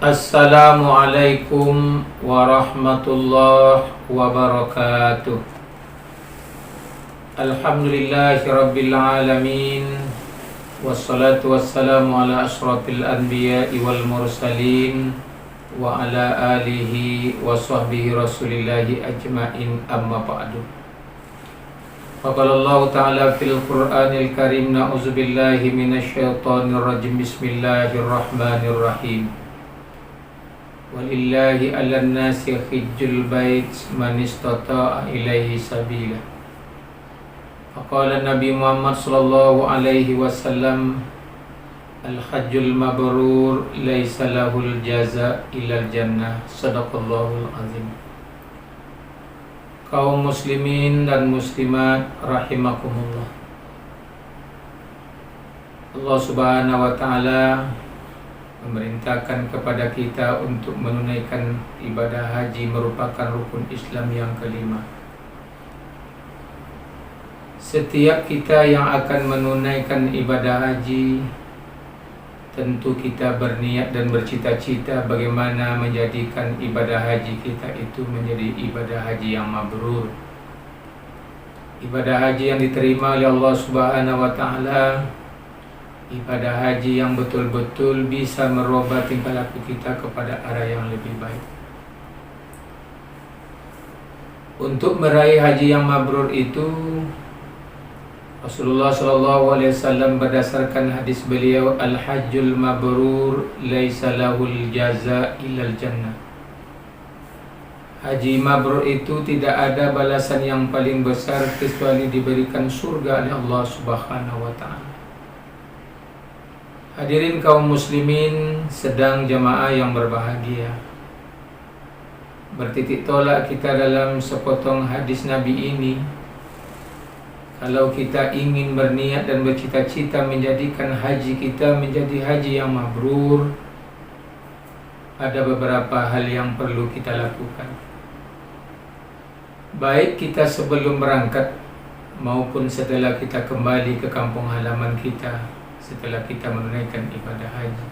Assalamualaikum warahmatullahi wabarakatuh. Alhamdulillahirabbil alamin. Wassalatu wassalamu ala asyrafil anbiya'i wal mursalin wa ala alihi wa sahbihi rasulillahi ajmain, amma ba'du. Faqala Allah ta'ala fil Qur'anil Karim, na'udzubillahi minasyaitonir rajim. Bismillahirrahmanirrahim. Walillahi 'alan nasi hijjul bait man istata'a ilaihi sabila. Faqala Nabi Muhammad sallallahu alaihi wasallam, al-hajjul mabrur laisa lahul jaza illal jannah. Shadaqallahul azim. Kaum muslimin dan muslimat rahimakumullah. Allah Subhanahu wa taala memerintahkan kepada kita untuk menunaikan ibadah haji, merupakan rukun Islam yang kelima. Setiap kita yang akan menunaikan ibadah haji, tentu kita berniat dan bercita-cita bagaimana menjadikan ibadah haji kita itu menjadi ibadah haji yang mabrur, ibadah haji yang diterima oleh Allah Subhanahu wa taala, ibadah haji yang betul-betul bisa merubah tingkah laku kita kepada arah yang lebih baik. Untuk meraih haji yang mabrur itu, Rasulullah SAW berdasarkan hadis beliau, al-hajjul mabrur laisa lahul jaza illal jannah. Haji mabrur itu tidak ada balasan yang paling besar kecuali diberikan surga oleh Allah Subhanahu wa taala. Hadirin kaum muslimin sedang jamaah yang berbahagia, bertitik tolak kita dalam sepotong hadis Nabi ini. Kalau kita ingin berniat dan bercita-cita menjadikan haji kita menjadi haji yang mabrur, ada beberapa hal yang perlu kita lakukan. Baik kita sebelum berangkat maupun setelah kita kembali ke kampung halaman kita setelah kita menunaikan ibadah haji.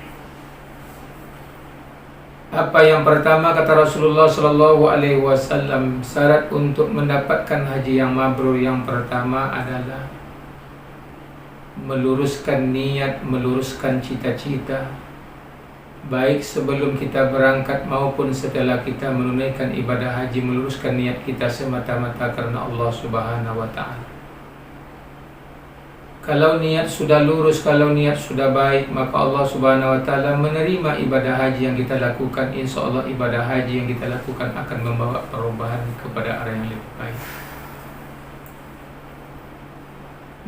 Apa yang pertama kata Rasulullah sallallahu alaihi wasallam, syarat untuk mendapatkan haji yang mabrur yang pertama adalah meluruskan niat, meluruskan cita-cita, baik sebelum kita berangkat maupun setelah kita menunaikan ibadah haji, meluruskan niat kita semata-mata karena Allah Subhanahu wa taala. Kalau niat sudah lurus, kalau niat sudah baik, maka Allah Subhanahu wa taala menerima ibadah haji yang kita lakukan. Insya Allah ibadah haji yang kita lakukan akan membawa perubahan kepada arah yang lebih baik.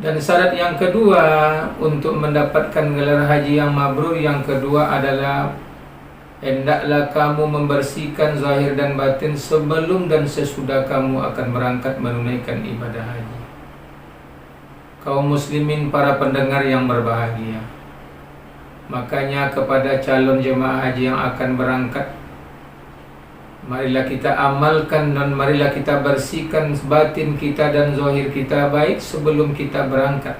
Dan syarat yang kedua untuk mendapatkan gelar haji yang mabrur yang kedua adalah hendaklah kamu membersihkan zahir dan batin sebelum dan sesudah kamu akan berangkat menunaikan ibadah haji. Kaum muslimin para pendengar yang berbahagia, makanya kepada calon jemaah haji yang akan berangkat, marilah kita amalkan dan marilah kita bersihkan batin kita dan zahir kita baik sebelum kita berangkat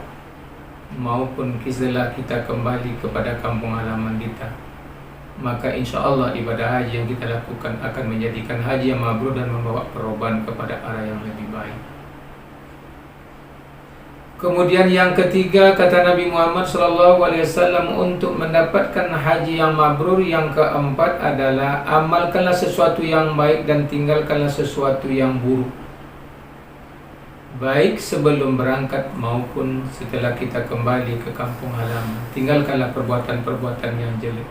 maupun setelah kita kembali kepada kampung halaman kita. Maka insya Allah ibadah haji yang kita lakukan akan menjadikan haji yang mabrur dan membawa perubahan kepada arah yang lebih baik. Kemudian yang ketiga kata Nabi Muhammad SAW, untuk mendapatkan haji yang mabrur yang keempat adalah amalkanlah sesuatu yang baik dan tinggalkanlah sesuatu yang buruk, baik sebelum berangkat maupun setelah kita kembali ke kampung halaman. Tinggalkanlah perbuatan-perbuatan yang jelek,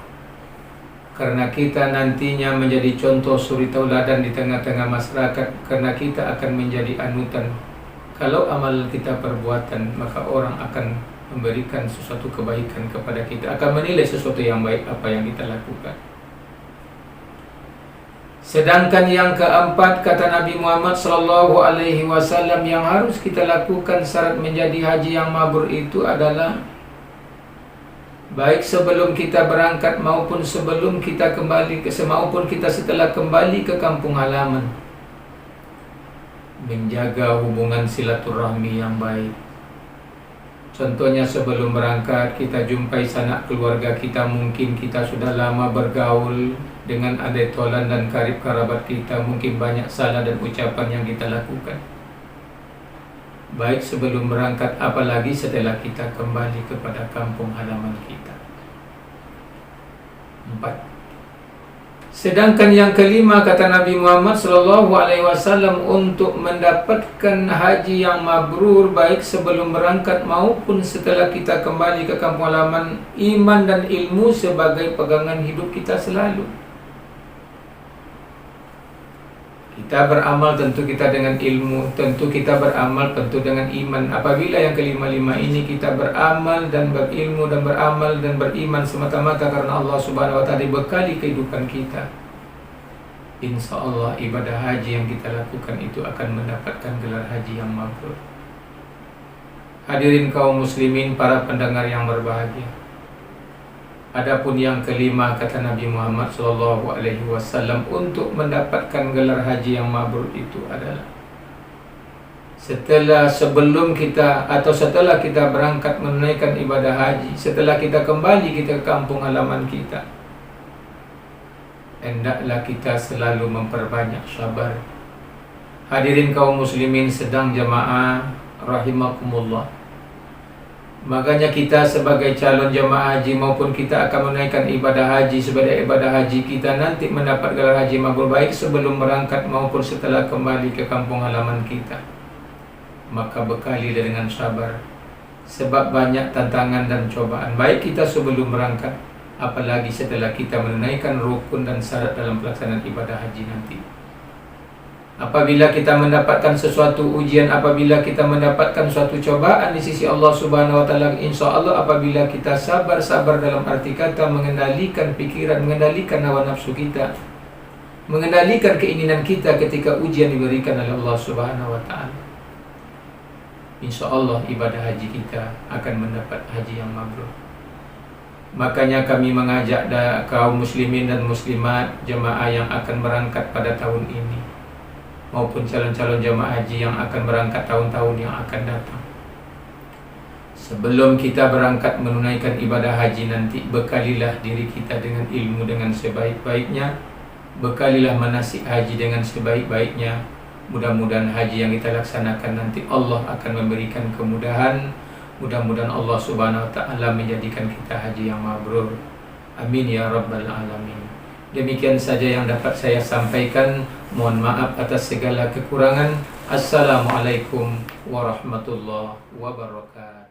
karena kita nantinya menjadi contoh suri tauladan di tengah-tengah masyarakat, karena kita akan menjadi anutan. Kalau amal kita perbuatan, maka orang akan memberikan sesuatu kebaikan kepada kita, akan menilai sesuatu yang baik apa yang kita lakukan. Sedangkan yang keempat kata Nabi Muhammad SAW yang harus kita lakukan syarat menjadi haji yang mabrur itu adalah baik sebelum kita berangkat maupun sebelum kita kembali maupun kita setelah kembali ke kampung halaman, menjaga hubungan silaturahmi yang baik, Contohnya sebelum berangkat kita jumpai sanak keluarga kita, mungkin kita sudah lama bergaul dengan adik tolan dan karib kerabat kita, mungkin banyak salah dan ucapan yang kita lakukan. Baik sebelum berangkat, apalagi setelah kita kembali kepada kampung halaman kita. 4. Sedangkan yang kelima, kata Nabi Muhammad SAW, untuk mendapatkan haji yang mabrur baik sebelum berangkat maupun setelah kita kembali ke kampung halaman, iman dan ilmu sebagai pegangan hidup kita selalu. Kita beramal tentu kita dengan ilmu, tentu kita beramal tentu dengan iman. Apabila yang kelima-lima ini kita beramal dan berilmu dan beramal dan beriman semata-mata karena Allah Subhanahu wa Ta'ala dibekali kehidupan kita, insya Allah ibadah haji yang kita lakukan itu akan mendapatkan gelar haji yang mabrur. Hadirin kaum muslimin, para pendengar yang berbahagia, adapun yang kelima, kata Nabi Muhammad SAW, untuk mendapatkan gelar haji yang mabrur itu adalah sebelum kita atau setelah kita berangkat menunaikan ibadah haji, setelah kita kembali kita ke kampung halaman kita, hendaklah kita selalu memperbanyak sabar. Hadirin kaum muslimin sedang jamaah rahimakumullah, makanya kita sebagai calon jamaah haji maupun kita akan menunaikan ibadah haji, sebagai ibadah haji kita nanti mendapat gelar haji mabrur baik sebelum berangkat maupun setelah kembali ke kampung halaman kita, maka bekali dengan sabar, sebab banyak tantangan dan cobaan baik kita sebelum berangkat, apalagi setelah kita menunaikan rukun dan syarat dalam pelaksanaan ibadah haji nanti. Apabila kita mendapatkan sesuatu ujian, apabila kita mendapatkan suatu cobaan di sisi Allah Subhanahu wa Ta'ala, insya Allah apabila kita sabar dalam arti kata mengendalikan pikiran, mengendalikan hawa nafsu kita, mengendalikan keinginan kita ketika ujian diberikan oleh Allah Subhanahu wa Ta'ala, insya Allah ibadah haji kita akan mendapat haji yang mabrur. Makanya kami mengajak kaum muslimin dan muslimat, jemaah yang akan berangkat pada tahun ini maupun calon-calon jemaah haji yang akan berangkat tahun-tahun yang akan datang, sebelum kita berangkat menunaikan ibadah haji nanti, bekalilah diri kita dengan ilmu dengan sebaik-baiknya, bekalilah manasik haji dengan sebaik-baiknya. Mudah-mudahan haji yang kita laksanakan nanti Allah akan memberikan kemudahan. Mudah-mudahan Allah Subhanahu wa Ta'ala menjadikan kita haji yang mabrur. Amin ya rabbal alamin. Demikian saja yang dapat saya sampaikan. Mohon maaf atas segala kekurangan. Assalamualaikum warahmatullahi wabarakatuh.